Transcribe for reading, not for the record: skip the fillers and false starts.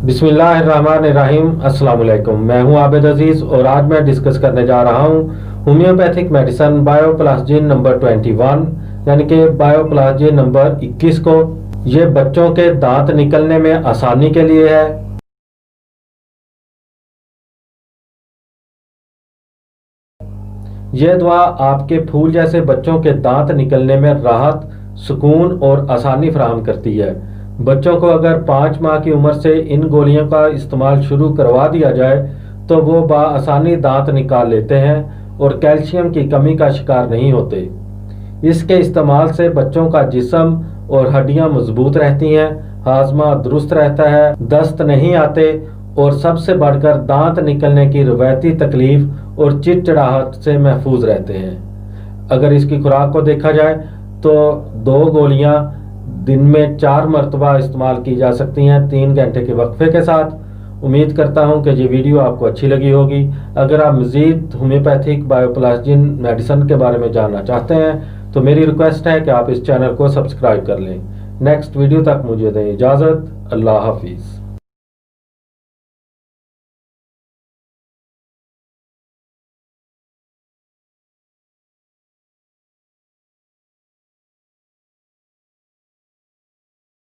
बिस्मिल्लाहिर्रहमानिर्रहीम। अस्सलाम वालेकुम। मैं हूं आबिद अजीज़ और आज मैं डिस्कस करने जा रहा हूं होम्योपैथिक मेडिसिन बायोप्लास्टिन नंबर 21 यानी कि बायोप्लास्टिन नंबर 21 को। ये बच्चों के दांत निकलने में आसानी के लिए है। यह दवा आपके फूल जैसे बच्चों के दांत निकलने में राहत, सुकून और आसानी फराहम करती है। बच्चों को अगर 5 माह की उम्र से इन गोलियों का इस्तेमाल शुरू करवा दिया जाए तो वो बआसानी दांत निकाल लेते हैं और कैल्शियम की कमी का शिकार नहीं होते। इसके इस्तेमाल से बच्चों का जिस्म और हड्डियां मजबूत रहती हैं, हाजमा दुरुस्त रहता है, दस्त नहीं आते और सबसे बढ़कर दांत निकलने की रवायती तकलीफ और चिड़चिड़ाहट से महफूज रहते हैं। अगर इसकी खुराक को देखा जाए तो 2 गोलियां दिन में 4 मरतबा इस्तेमाल की जा सकती हैं 3 घंटे के वक्फे के साथ। उम्मीद करता हूं कि ये वीडियो आपको अच्छी लगी होगी। अगर आप मज़ीद होम्योपैथिक बायोप्लास्टिन मेडिसिन के बारे में जानना चाहते हैं तो मेरी रिक्वेस्ट है कि आप इस चैनल को सब्सक्राइब कर लें। नेक्स्ट वीडियो तक मुझे दें इजाज़त। अल्लाह हाफिज़।